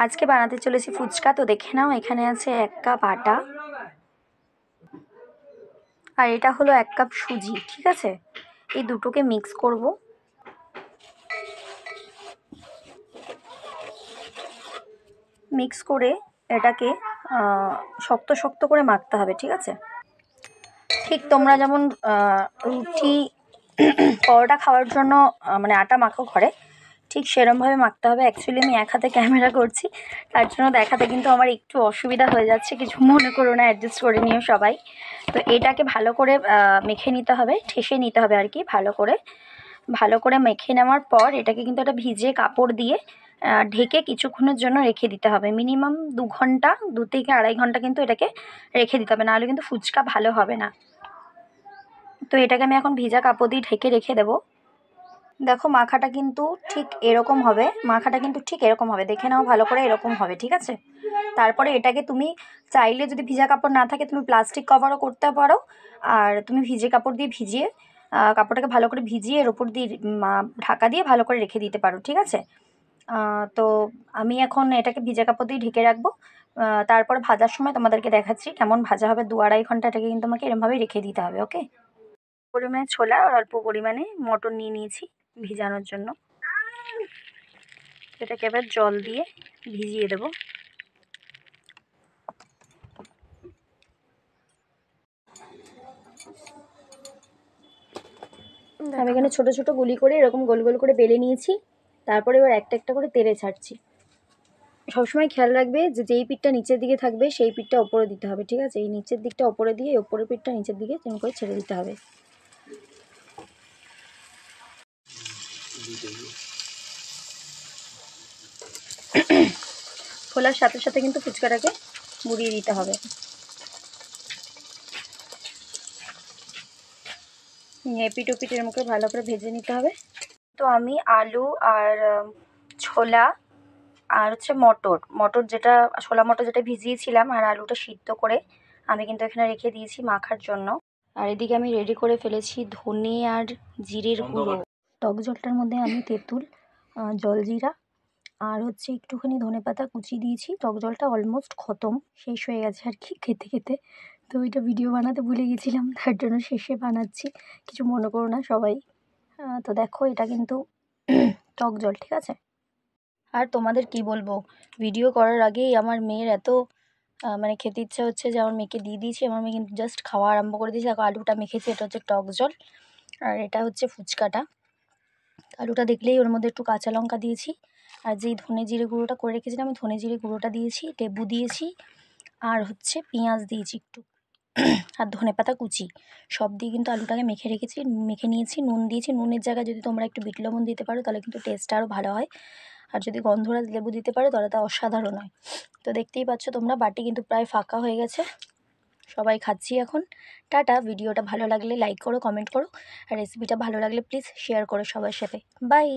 আজকে বানাতে চলেছি ফুচকা। তো দেখে নাও, এখানে আছে 1 কাপ আটা আর এটা হলো 1 কাপ সুজি। ঠিক আছে, এই দুটোকে মিক্স করব। মিক্স করে এটাকে শক্ত শক্ত করে মাখতে হবে। ঠিক আছে, ঠিক তোমরা যেমন রুটি পরোটা খাওয়ার জন্য মানে আটা মাখো ঘরে, ঠিক সেরমভাবে মাখতে হবে। অ্যাকচুয়ালি আমি এক হাতে ক্যামেরা করছি, তার জন্য দেখাতে কিন্তু আমার একটু অসুবিধা হয়ে যাচ্ছে, কিছু মনে করো না, অ্যাডজাস্ট করে নিও সবাই। তো এটাকে ভালো করে মেখে নিতে হবে, ঠেসে নিতে হবে আর কি। ভালো করে মেখে নেওয়ার পর এটাকে কিন্তু একটা ভিজে কাপড় দিয়ে ঢেকে কিছুক্ষণের জন্য রেখে দিতে হবে। মিনিমাম 2 ঘন্টা, 2 থেকে 2.5 ঘন্টা কিন্তু এটাকে রেখে দিতে হবে, নাহলে কিন্তু ফুচকা ভালো হবে না। তো এটাকে আমি এখন ভিজা কাপড় দিয়ে ঢেকে রেখে দেবো। দেখো মাখাটা কিন্তু ঠিক এরকম হবে, দেখে নাও ভালো করে, এরকম হবে। ঠিক আছে, তারপরে এটাকে তুমি চাইলে, যদি ভিজা কাপড় না থাকে, তুমি প্লাস্টিক কভারও করতে পারো। আর তুমি ভিজে কাপড় দিয়ে ভিজিয়ে কাপড়টাকে ভালো করে ভিজিয়ে এর ওপর দিয়ে ঢাকা দিয়ে ভালো করে রেখে দিতে পারো। ঠিক আছে, তো আমি এখন এটাকে ভিজা কাপড় দিয়ে ঢেকে রাখবো। তারপর ভাজার সময় তোমাদেরকে দেখাচ্ছি কেমন ভাজা হবে। 2-2.5 ঘন্টা এটাকে কিন্তু আমাকে এরমভাবেই রেখে দিতে হবে। ওকে, পরিমাণে ছোলা আর অল্প পরিমাণে মটর নিয়ে নিয়েছি ভিজানোর জন্য। এটাকে এবার জল দিয়ে ভিজিয়ে দেবো। আমি এখানে ছোট ছোট গুলি করে এরকম গোল গোল করে বেলে নিয়েছি। তারপরে এবার একটা একটা করে তেলে ছাড়ছি। সবসময় খেয়াল রাখবে যে যেই পিঠটা নিচের দিকে থাকবে সেই পিঠটা ওপরে দিতে হবে। ঠিক আছে, এই নিচের দিকটা ওপরে দিয়ে ওপরের পিঠটা নিচের দিকে তেমন করে ছেড়ে দিতে হবে। খোলার সাথে সাথে কিন্তু ফুচকাটাকে গুঁড়িয়ে দিতে হবে। এপিট ওপিট এর মুখে ভালো করে ভেজে নিতে হবে। তো আমি আলু আর ছোলা আর হচ্ছে মটর যেটা, ছোলা মটর যেটা ভিজিয়েছিলাম, আর আলুটা সিদ্ধ করে আমি কিন্তু এখানে রেখে দিয়েছি মাখার জন্য। আর এদিকে আমি রেডি করে ফেলেছি ধনে আর জিরের গুঁড়ো। টক জলটার মধ্যে আমি তেঁতুল, জলজিরা আর হচ্ছে একটুখানি ধনেপাতা কুচি দিয়েছি। টক জলটা অলমোস্ট খতম, শেষ হয়ে গেছে আর কি খেতে খেতে। তো ওইটা ভিডিও বানাতে ভুলে গেছিলাম, তার জন্য শেষে বানাচ্ছি, কিছু মনে করো না সবাই। তো দেখো এটা কিন্তু টক জল। ঠিক আছে, আর তোমাদের কি বলবো, ভিডিও করার আগেই আমার মেয়ের এত মানে খেতে ইচ্ছা হচ্ছে যে আমার মেয়েকে দিয়ে দিয়েছি। আমার মেয়ে কিন্তু জাস্ট খাওয়া আরম্ভ করে দিয়েছে। আলুটা মেখেছি, এটা হচ্ছে টক জল, আর এটা হচ্ছে ফুচকাটা। আলুটা দেখলেই ওর মধ্যে একটু কাঁচা লঙ্কা দিয়েছি, আর যেই ধনে জিরে গুঁড়োটা করে রেখেছিলাম আমি ধনে জিরে গুঁড়োটা দিয়েছি, লেবু দিয়েছি, আর হচ্ছে পেঁয়াজ দিয়েছি একটু, আর ধনেপাতা কুচি, সব দিয়ে কিন্তু আলুটাকে মেখে নিয়েছি। নুন দিয়েছি, নুনের জায়গায় যদি তোমরা একটু বিট লবণ দিতে পারো তাহলে কিন্তু টেস্টটা আরও ভালো হয়। আর যদি গন্ধরাজ লেবু দিতে পারো তাহলে তা অসাধারণ হয়। তো দেখতেই পাচ্ছ তোমরা, বাটি কিন্তু প্রায় ফাঁকা হয়ে গেছে, সবাই খাচ্ছি এখন। টাটা। ভিডিওটা ভালো লাগলে লাইক করো, কমেন্ট করো, আর রেসিপিটা ভালো লাগলে প্লিজ শেয়ার করো সবার সাথে। বাই।